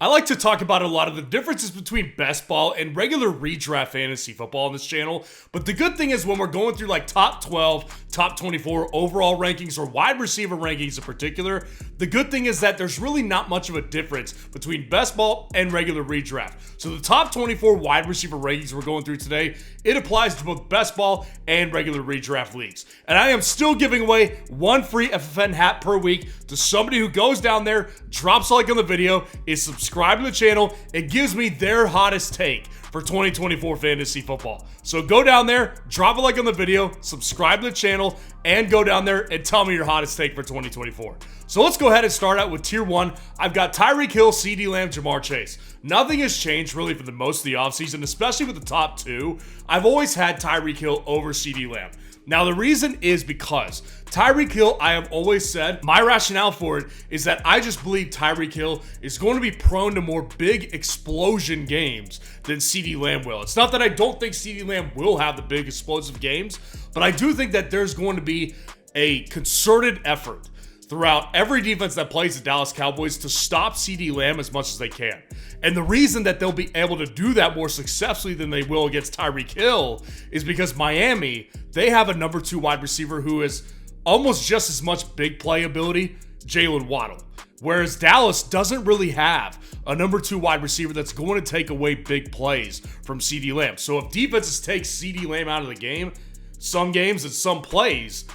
I like to talk about a lot of the differences between best ball and regular redraft fantasy football on this channel, but the good thing is when we're going through like top 12, top 24 overall rankings or wide receiver rankings in particular, the good thing is that there's really not much of a difference between best ball and regular redraft. So the top 24 wide receiver rankings we're going through today, it applies to both best ball and regular redraft leagues. And I am still giving away one free FFN hat per week to somebody who goes down there, drops a like on the video, is subscribe to the channel, and gives me their hottest take for 2024 fantasy football. So go down there, drop a like on the video, subscribe to the channel, and go down there and tell me your hottest take for 2024. So let's go ahead and start out with tier 1. I've got Tyreek Hill, CeeDee Lamb, Jamar Chase. Nothing has changed really for the most of the offseason, especially with the top two. I've always had Tyreek Hill over CeeDee Lamb. Now, the reason is because Tyreek Hill, I have always said, my rationale for it is that I just believe Tyreek Hill is going to be prone to more big explosion games than CeeDee Lamb will. It's not that I don't think CeeDee Lamb will have the big explosive games, but I do think that there's going to be a concerted effort throughout every defense that plays the Dallas Cowboys to stop CeeDee Lamb as much as they can. And the reason that they'll be able to do that more successfully than they will against Tyreek Hill is because Miami, they have a number 2 wide receiver who is almost just as much big play ability, Jalen Waddle. Whereas Dallas doesn't really have a number 2 wide receiver that's going to take away big plays from CeeDee Lamb. So if defenses take CeeDee Lamb out of the game, some games and some plays,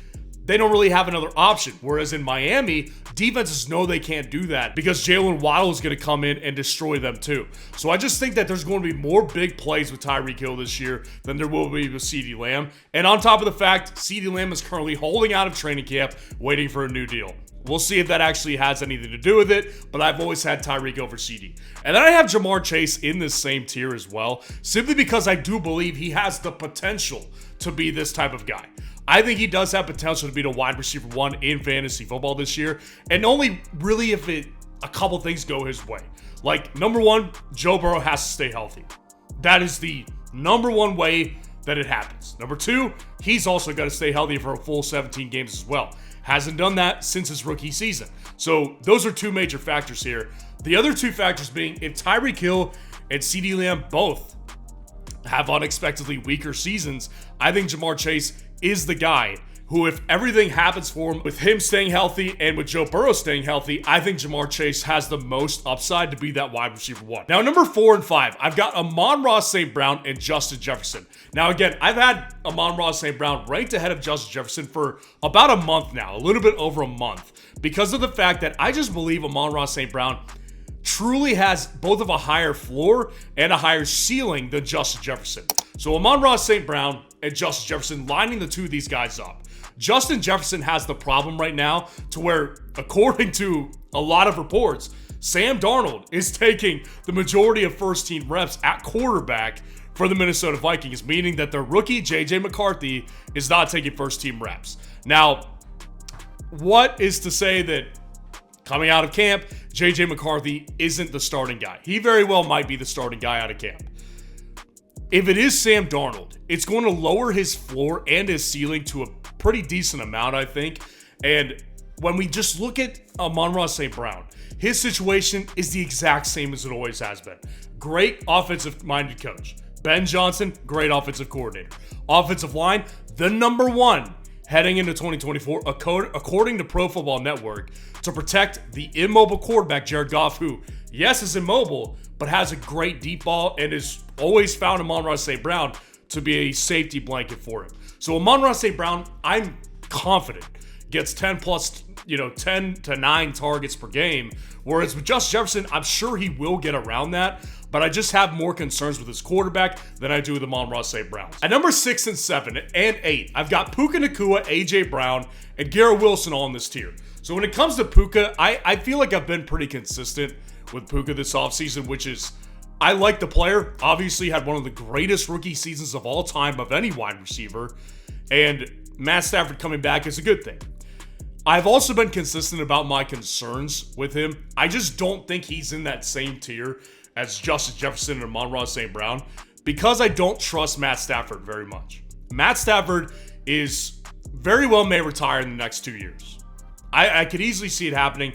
they don't really have another option. Whereas in Miami, defenses know they can't do that because Jalen Waddle is going to come in and destroy them too. So I just think that there's going to be more big plays with Tyreek Hill this year than there will be with CeeDee Lamb. And on top of the fact, CeeDee Lamb is currently holding out of training camp, waiting for a new deal. We'll see if that actually has anything to do with it, but I've always had Tyreek over CeeDee. And then I have Jamar Chase in this same tier as well, simply because I do believe he has the potential to be this type of guy. I think he does have potential to be the wide receiver 1 in fantasy football this year, and only really if a couple things go his way. Like, number 1, Joe Burrow has to stay healthy. That is the number 1 way that it happens. Number 2, he's also got to stay healthy for a full 17 games as well. Hasn't done that since his rookie season. So those are 2 major factors here. The other 2 factors being if Tyreek Hill and CeeDee Lamb both have unexpectedly weaker seasons, I think Jamar Chase is the guy who, if everything happens for him, with him staying healthy and with Joe Burrow staying healthy, I think Jamar Chase has the most upside to be that wide receiver 1. Now, number 4 and 5, I've got Amon-Ra St. Brown and Justin Jefferson. Now, again, I've had Amon-Ra St. Brown ranked ahead of Justin Jefferson for about a month now, a little bit over a month, because of the fact that I just believe Amon-Ra St. Brown truly has both of a higher floor and a higher ceiling than Justin Jefferson. So Amon-Ra St. Brown and Justin Jefferson, lining the 2 of these guys up. Justin Jefferson has the problem right now to where, according to a lot of reports, Sam Darnold is taking the majority of first-team reps at quarterback for the Minnesota Vikings, meaning that their rookie, J.J. McCarthy, is not taking first-team reps. Now, what is to say that coming out of camp, J.J. McCarthy isn't the starting guy? He very well might be the starting guy out of camp. If it is Sam Darnold, it's going to lower his floor and his ceiling to a pretty decent amount, I think. And when we just look at Amon-Ra St. Brown, his situation is the exact same as it always has been. Great offensive-minded coach. Ben Johnson, great offensive coordinator. Offensive line, the number 1 heading into 2024, according to Pro Football Network, to protect the immobile quarterback, Jared Goff, who, yes, is immobile, but has a great deep ball and has always found Amon-Ra St. Brown to be a safety blanket for him. So Amon-Ra St. Brown, I'm confident, gets 10 to 9 targets per game. Whereas with Justin Jefferson, I'm sure he will get around that, but I just have more concerns with his quarterback than I do with Amon-Ra St. Brown. At number 6 and 7 and 8, I've got Puka Nacua, A.J. Brown, and Garrett Wilson all in this tier. So when it comes to Puka, I feel like I've been pretty consistent with Puka this offseason, which is, I like the player. Obviously had one of the greatest rookie seasons of all time of any wide receiver, and Matt Stafford coming back is a good thing. I've also been consistent about my concerns with him. I just don't think he's in that same tier as Justin Jefferson and Amon-Ra St. Brown because I don't trust Matt Stafford very much. Matt Stafford is very well may retire in the next 2 years. I could easily see it happening.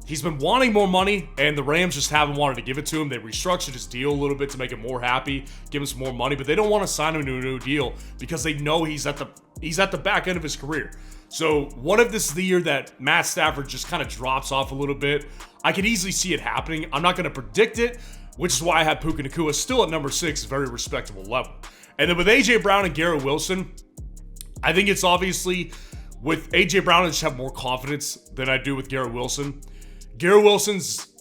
He's been wanting more money, and the Rams just haven't wanted to give it to him. They restructured his deal a little bit to make him more happy, give him some more money, but they don't want to sign him to a new deal because they know he's at the back end of his career. So what if this is the year that Matt Stafford just kind of drops off a little bit? I could easily see it happening. I'm not going to predict it, which is why I have Puka Nacua still at number 6, very respectable level. And then with A.J. Brown and Garrett Wilson, I think it's obviously with A.J. Brown, I just have more confidence than I do with Garrett Wilson. Garrett Wilson's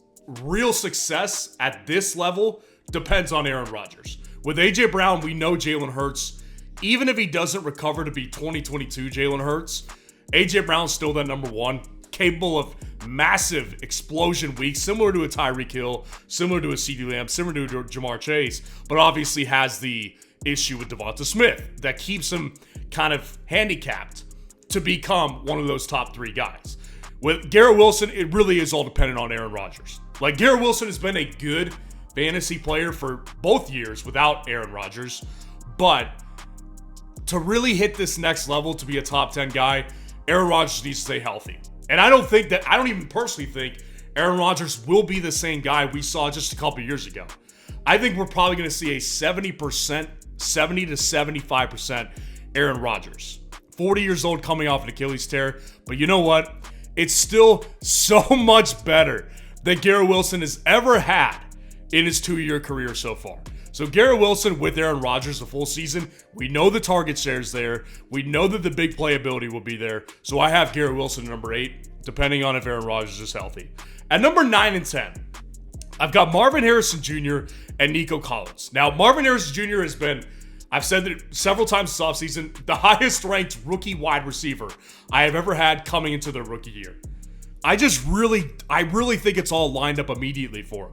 real success at this level depends on Aaron Rodgers. With A.J. Brown, we know Jalen Hurts, even if he doesn't recover to be 2022 Jalen Hurts, A.J. Brown's still that number 1, capable of massive explosion weeks, similar to a Tyreek Hill, similar to a CeeDee Lamb, similar to Jamar Chase, but obviously has the issue with Devonta Smith that keeps him kind of handicapped to become one of those top 3 guys. With Garrett Wilson, it really is all dependent on Aaron Rodgers. Like, Garrett Wilson has been a good fantasy player for both years without Aaron Rodgers, but to really hit this next level to be a top 10 guy, Aaron Rodgers needs to stay healthy. And I don't even personally think Aaron Rodgers will be the same guy we saw just a couple years ago. I think we're probably going to see a 70% to 75% Aaron Rodgers. 40 years old, coming off an Achilles tear, but you know what? It's still so much better than Garrett Wilson has ever had in his 2-year career so far. So Garrett Wilson with Aaron Rodgers the full season, we know the target share's there. We know that the big playability will be there. So I have Garrett Wilson at number 8, depending on if Aaron Rodgers is healthy. At number 9 and 10, I've got Marvin Harrison Jr. and Nico Collins. Now, Marvin Harrison Jr. has been, I've said it several times this offseason, the highest ranked rookie wide receiver I have ever had coming into their rookie year. I really think it's all lined up immediately for him.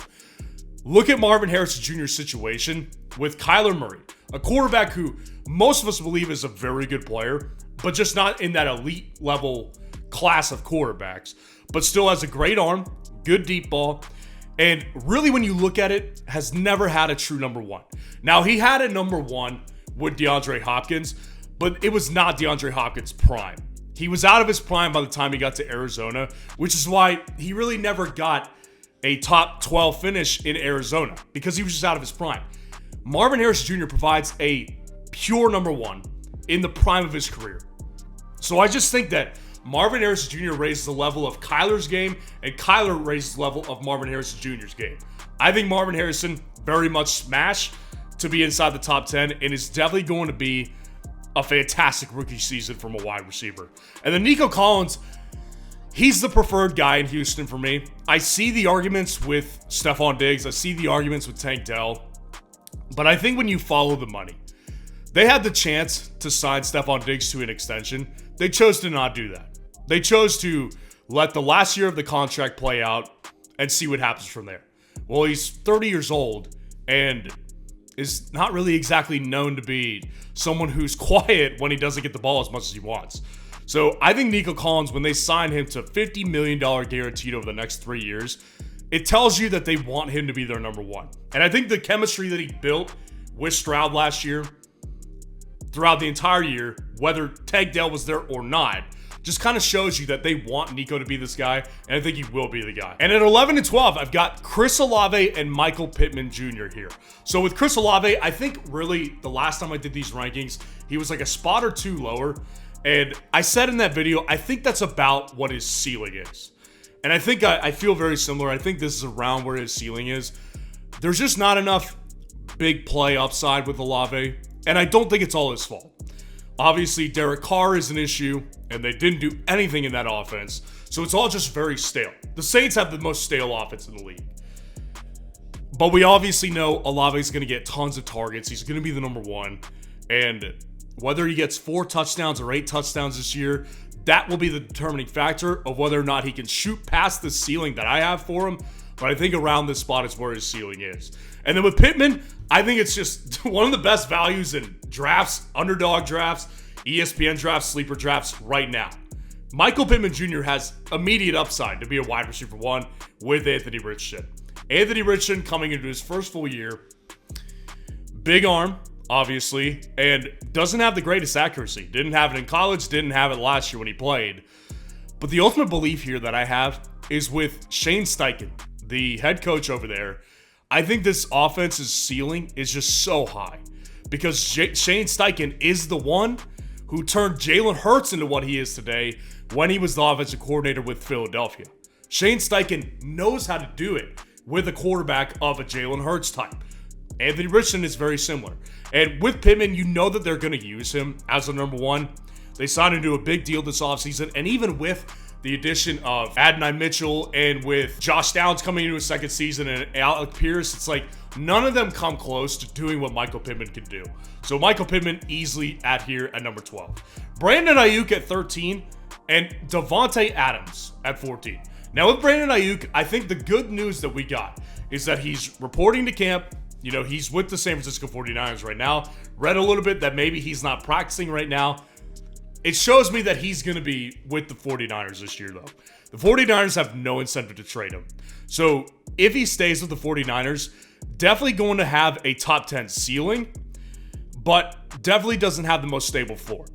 Look at Marvin Harrison Jr.'s situation with Kyler Murray, a quarterback who most of us believe is a very good player, but just not in that elite level class of quarterbacks, but still has a great arm, good deep ball, and really when you look at it, has never had a true number 1. Now, he had a number 1 with DeAndre Hopkins, but it was not DeAndre Hopkins' prime. He was out of his prime by the time he got to Arizona, which is why he really never got a top 12 finish in Arizona, because he was just out of his prime. Marvin Harrison Jr. provides a pure number 1 in the prime of his career. So I just think that Marvin Harrison Jr. raises the level of Kyler's game, and Kyler raises the level of Marvin Harrison Jr.'s game. I think Marvin Harrison very much smash to be inside the top 10, and is definitely going to be a fantastic rookie season from a wide receiver. And then Nico Collins, he's the preferred guy in Houston for me. I see the arguments with Stephon Diggs. I see the arguments with Tank Dell. But I think when you follow the money, they had the chance to sign Stephon Diggs to an extension. They chose to not do that. They chose to let the last year of the contract play out and see what happens from there. Well, he's 30 years old and is not really exactly known to be someone who's quiet when he doesn't get the ball as much as he wants. So I think Nico Collins, when they sign him to $50 million guaranteed over the next 3 years, it tells you that they want him to be their number 1. And I think the chemistry that he built with Stroud last year, throughout the entire year, whether Tank Dell was there or not, just kind of shows you that they want Nico to be this guy, and I think he will be the guy. And at 11 and 12, I've got Chris Olave and Michael Pittman Jr. here. So with Chris Olave, I think really the last time I did these rankings, he was like a spot or 2 lower. And I said in that video, I think that's about what his ceiling is. And I think I feel very similar. I think this is around where his ceiling is. There's just not enough big play upside with Olave, and I don't think it's all his fault. Obviously, Derek Carr is an issue, and they didn't do anything in that offense, so it's all just very stale. The Saints have the most stale offense in the league. But we obviously know Olave's going to get tons of targets. He's going to be the number 1, and whether he gets 4 touchdowns or 8 touchdowns this year, that will be the determining factor of whether or not he can shoot past the ceiling that I have for him. But I think around this spot is where his ceiling is. And then with Pittman, I think it's just one of the best values in drafts, underdog drafts, ESPN drafts, sleeper drafts right now. Michael Pittman Jr. has immediate upside to be a wide receiver 1 with Anthony Richardson. Anthony Richardson coming into his first full year, big arm, obviously, and doesn't have the greatest accuracy. Didn't have it in college, didn't have it last year when he played. But the ultimate belief here that I have is with Shane Steichen, the head coach over there. I think this offense's ceiling is just so high because Shane Steichen is the one who turned Jalen Hurts into what he is today when he was the offensive coordinator with Philadelphia. Shane Steichen knows how to do it with a quarterback of a Jalen Hurts type. Anthony Richardson is very similar. And with Pittman, you know that they're going to use him as a number one. They signed him to a big deal this offseason. And even with the addition of Adonai Mitchell and with Josh Downs coming into his second season and Alec Pierce, it's like none of them come close to doing what Michael Pittman can do. So Michael Pittman easily at here at number 12. Brandon Ayuk at 13 and Davante Adams at 14. Now with Brandon Ayuk, I think the good news that we got is that he's reporting to camp. You know, he's with the San Francisco 49ers right now. Read a little bit that maybe he's not practicing right now. It shows me that he's going to be with the 49ers this year, though. The 49ers have no incentive to trade him. So if he stays with the 49ers, definitely going to have a top 10 ceiling, but definitely doesn't have the most stable floor.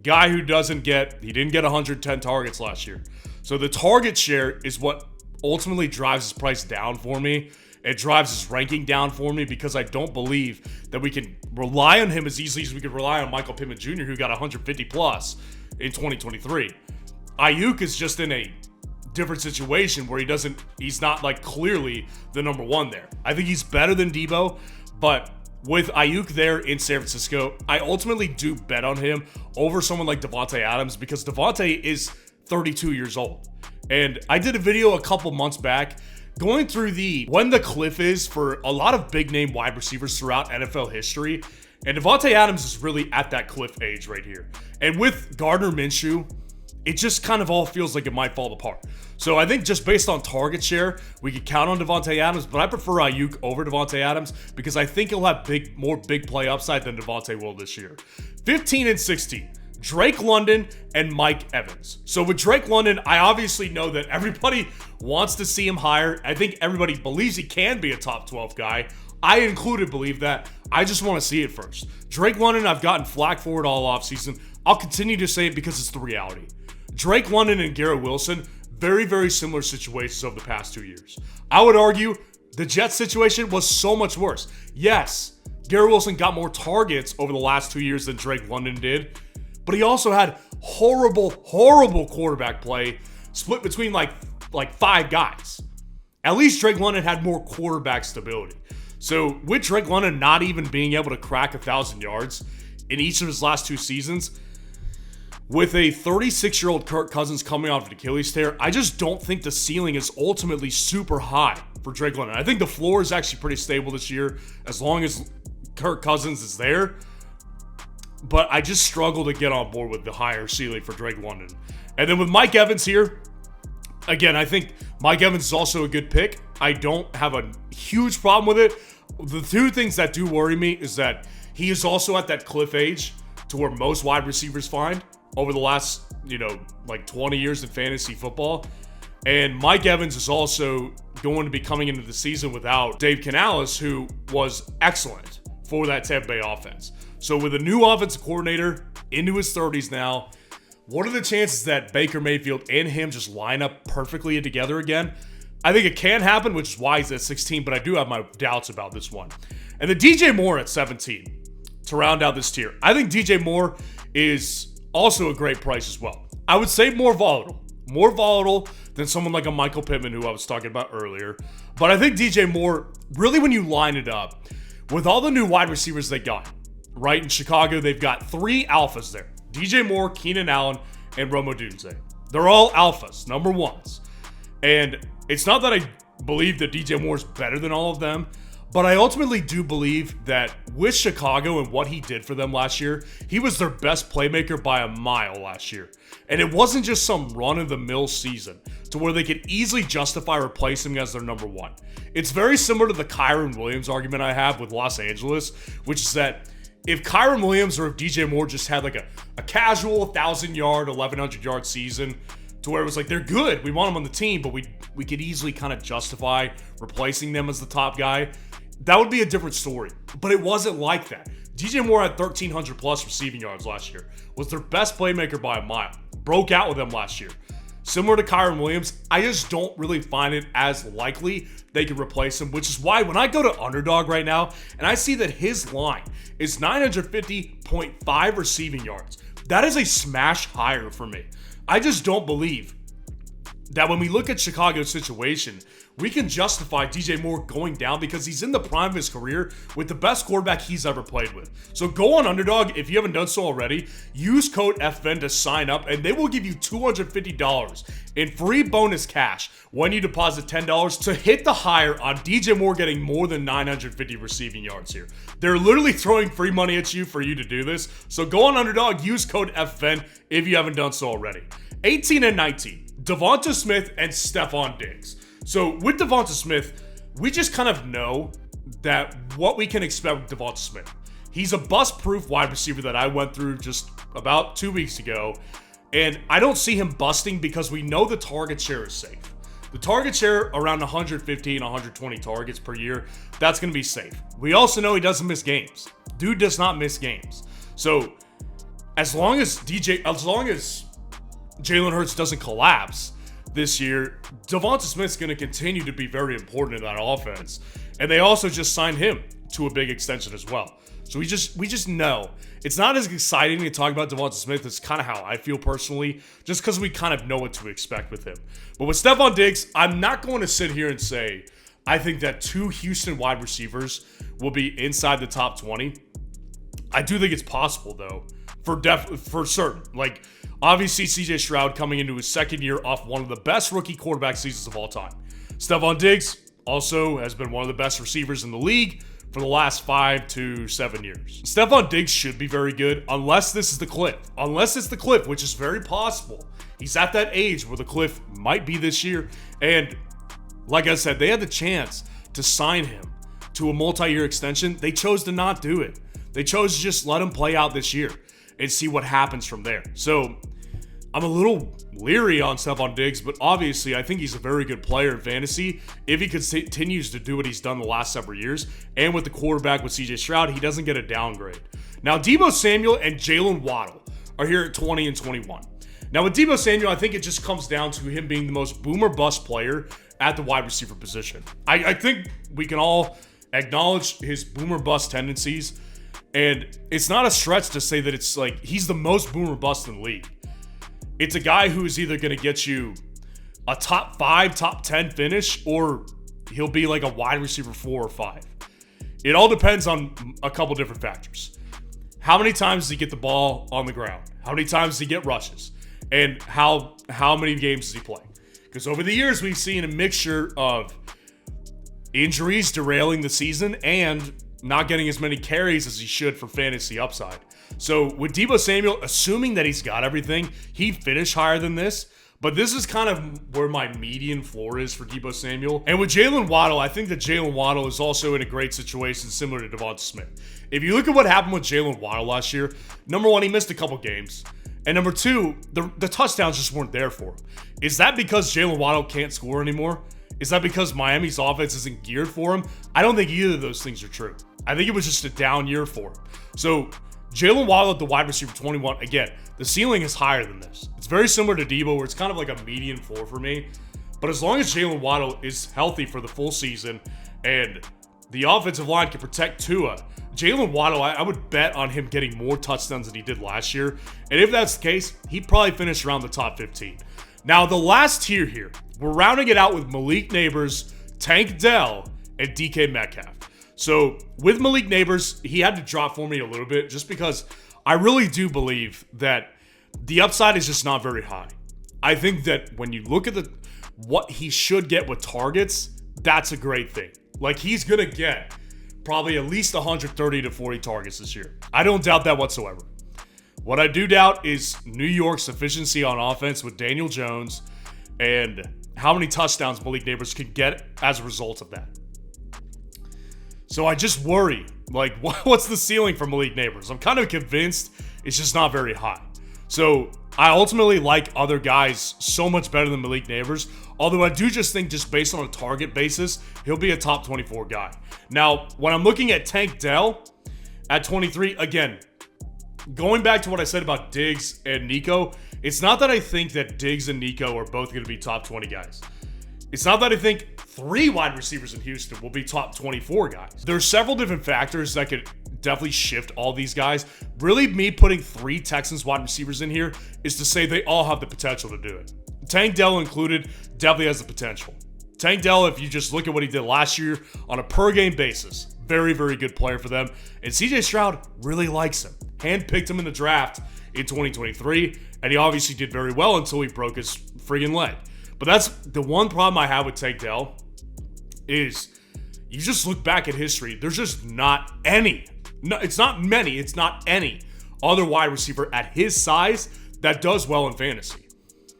Guy who didn't get 110 targets last year. So the target share is what ultimately drives his price down for me. It drives his ranking down for me because I don't believe that we can rely on him as easily as we could rely on Michael Pittman Jr., who got 150 plus in 2023. Ayuk is just in a different situation where he's not like clearly the number one there. I think he's better than Debo, but with Ayuk there in San Francisco, I ultimately do bet on him over someone like Davante Adams because Davante is 32 years old. And I did a video a couple months back going through when the cliff is for a lot of big name wide receivers throughout NFL history. And Davante Adams is really at that cliff age right here. And with Gardner Minshew, it just kind of all feels like it might fall apart. So I think just based on target share, we could count on Davante Adams, but I prefer Ayuk over Davante Adams because I think he'll have more big play upside than Davante will this year. 15 and 16. Drake London and Mike Evans. So with Drake London, I obviously know that everybody wants to see him higher. I think everybody believes he can be a top 12 guy. I included believe that. I just want to see it first. Drake London, I've gotten flack for it all offseason. I'll continue to say it because it's the reality. Drake London and Garrett Wilson, very, very similar situations over the past 2 years. I would argue the Jets situation was so much worse. Yes, Garrett Wilson got more targets over the last 2 years than Drake London did, but he also had horrible quarterback play split between like 5 guys. At least Drake London had more quarterback stability. So with Drake London not even being able to crack 1,000 yards in each of his last 2 seasons, with a 36-year-old Kirk Cousins coming off an Achilles tear, I just don't think the ceiling is ultimately super high for Drake London. I think the floor is actually pretty stable this year as long as Kirk Cousins is there. But I just struggle to get on board with the higher ceiling for Drake London. And then with Mike Evans here, again, I think Mike Evans is also a good pick. I don't have a huge problem with it. The 2 things that do worry me is that he is also at that cliff age to where most wide receivers find over the last, 20 years in fantasy football. And Mike Evans is also going to be coming into the season without Dave Canales, who was excellent for that Tampa Bay offense. So with a new offensive coordinator into his 30s now, what are the chances that Baker Mayfield and him just line up perfectly together again? I think it can happen, which is why he's at 16, but I do have my doubts about this one. And then DJ Moore at 17 to round out this tier. I think DJ Moore is also a great price as well. I would say more volatile than someone like a Michael Pittman, who I was talking about earlier. But I think DJ Moore, really when you line it up, with all the new wide receivers they got, right, in Chicago, they've got 3 alphas there. DJ Moore, Keenan Allen, and Rome Odunze. They're all alphas, number 1s. And it's not that I believe that DJ Moore is better than all of them, but I ultimately do believe that with Chicago and what he did for them last year, he was their best playmaker by a mile last year. And it wasn't just some run-of-the-mill season to where they could easily justify replacing him as their number 1. It's very similar to the Kyren Williams argument I have with Los Angeles, which is that if Kyren Williams or if DJ Moore just had like a casual 1,000-yard, 1,100-yard season to where it was like, they're good, we want them on the team, but we could easily kind of justify replacing them as the top guy, that would be a different story. But it wasn't like that. DJ Moore had 1,300 plus receiving yards last year, was their best playmaker by a mile, broke out with them last year. Similar to Kyron Williams, I just don't really find it as likely they could replace him, which is why when I go to Underdog right now and I see that his line is 950.5 receiving yards, that is a smash higher for me. I just don't believe that when we look at Chicago's situation, we can justify DJ Moore going down because he's in the prime of his career with the best quarterback he's ever played with. So go on Underdog if you haven't done so already. Use code FVEN to sign up and they will give you $250 in free bonus cash when you deposit $10 to hit the higher on DJ Moore getting more than 950 receiving yards here. They're literally throwing free money at you for you to do this. So go on Underdog, use code FVEN if you haven't done so already. 18 and 19, Devonta Smith and Stephon Diggs. So with Devonta Smith, we just kind of know that what we can expect with Devonta Smith. He's a bust-proof wide receiver that I went through just about 2 weeks ago, and I don't see him busting because we know the target share is safe. The target share around 115, 120 targets per year, that's going to be safe. We also know he doesn't miss games. Dude does not miss games. So as long as Jalen Hurts doesn't collapse this year, Devonta Smith's going to continue to be very important in that offense. And they also just signed him to a big extension as well. So we just know. It's not as exciting to talk about Devonta Smith. It's kind of how I feel personally, just because we kind of know what to expect with him. But with Stephon Diggs, I'm not going to sit here and say I think that 2 Houston wide receivers will be inside the top 20. I do think it's possible, though, for certain. Like, obviously, CJ Stroud coming into his second year off one of the best rookie quarterback seasons of all time. Stephon Diggs also has been one of the best receivers in the league for the last 5 to 7 years. Stephon Diggs should be very good unless this is the cliff. Unless it's the cliff, which is very possible. He's at that age where the cliff might be this year. And like I said, they had the chance to sign him to a multi-year extension. They chose to not do it. They chose to just let him play out this year and see what happens from there. So I'm a little leery on Stephon Diggs, but obviously I think he's a very good player in fantasy if he continues to do what he's done the last several years. And with the quarterback with CJ Stroud, he doesn't get a downgrade. Now, Deebo Samuel and Jalen Waddle are here at 20 and 21. Now, with Deebo Samuel, I think it just comes down to him being the most boomer bust player at the wide receiver position. I think we can all acknowledge his boomer bust tendencies. And it's not a stretch to say that it's like he's the most boomer bust in the league. It's a guy who is either going to get you a top 5, top 10 finish, or he'll be like a wide receiver 4 or 5. It all depends on a couple different factors. How many times does he get the ball on the ground? How many times does he get rushes? And how many games does he play? Because over the years, we've seen a mixture of injuries derailing the season and not getting as many carries as he should for fantasy upside. So with Deebo Samuel, assuming that he's got everything, he'd finish higher than this. But this is kind of where my median floor is for Deebo Samuel. And with Jalen Waddle, I think that Jalen Waddle is also in a great situation similar to Devonta Smith. If you look at what happened with Jalen Waddle last year, number one, he missed a couple games. And number two, the touchdowns just weren't there for him. Is that because Jalen Waddle can't score anymore? Is that because Miami's offense isn't geared for him? I don't think either of those things are true. I think it was just a down year for him. So Jalen Waddle at the wide receiver 21, again, the ceiling is higher than this. It's very similar to Deebo, where it's kind of like a median floor for me. But as long as Jalen Waddle is healthy for the full season and the offensive line can protect Tua, Jalen Waddle, I would bet on him getting more touchdowns than he did last year. And if that's the case, he'd probably finish around the top 15. Now, the last tier here, we're rounding it out with Malik Neighbors, Tank Dell, and DK Metcalf. So with Malik Neighbors, he had to drop for me a little bit just because I really do believe that the upside is just not very high. I think that when you look at what he should get with targets, that's a great thing. Like, he's going to get probably at least 130 to 40 targets this year. I don't doubt that whatsoever. What I do doubt is New York's efficiency on offense with Daniel Jones and how many touchdowns Malik Neighbors could get as a result of that. So I just worry, like, what's the ceiling for Malik Neighbors? I'm kind of convinced it's just not very high. So I ultimately like other guys so much better than Malik Neighbors, although I do just think just based on a target basis, he'll be a top 24 guy. Now, when I'm looking at Tank Dell at 23, again, going back to what I said about Diggs and Nico, It's not that I think that Diggs and Nico are both going to be top 20 guys. It's not that I think 3 wide receivers in Houston will be top 24 guys. There are several different factors that could definitely shift all these guys. Really, me putting 3 Texans wide receivers in here is to say they all have the potential to do it. Tank Dell included definitely has the potential. Tank Dell, if you just look at what he did last year on a per-game basis, very, very good player for them. And CJ Stroud really likes him. Handpicked him in the draft in 2023, and he obviously did very well until he broke his friggin' leg. But that's the one problem I have with Tank Dell is you just look back at history, there's just not any. No, it's not many, it's not any other wide receiver at his size that does well in fantasy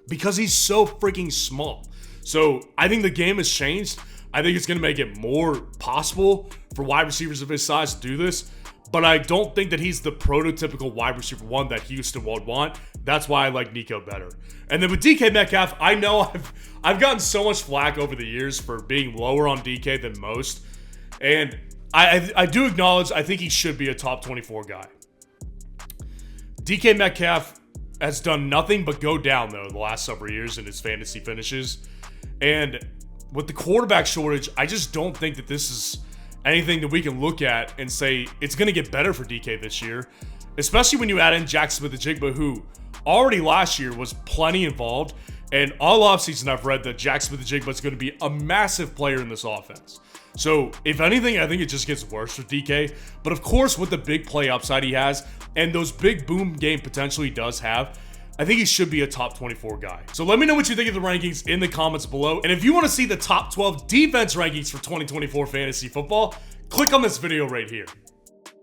because he's so freaking small. So I think the game has changed. I think it's going to make it more possible for wide receivers of his size to do this, but I don't think that he's the prototypical wide receiver one that Houston would want. That's why I like Nico better. And then with DK Metcalf, I know I've gotten so much flack over the years for being lower on DK than most, and I do acknowledge I think he should be a top 24 guy. DK Metcalf has done nothing but go down, though, the last several years in his fantasy finishes. And with the quarterback shortage, I just don't think that this is anything that we can look at and say it's going to get better for DK this year, especially when you add in Jack Smith-Njigba, who already last year was plenty involved. And all offseason, I've read that Jack Smith-Njigba is going to be a massive player in this offense. So, if anything, I think it just gets worse for DK. But of course, with the big play upside he has and those big boom game potential he does have, I think he should be a top 24 guy. So let me know what you think of the rankings in the comments below. And if you want to see the top 12 defense rankings for 2024 fantasy football, click on this video right here.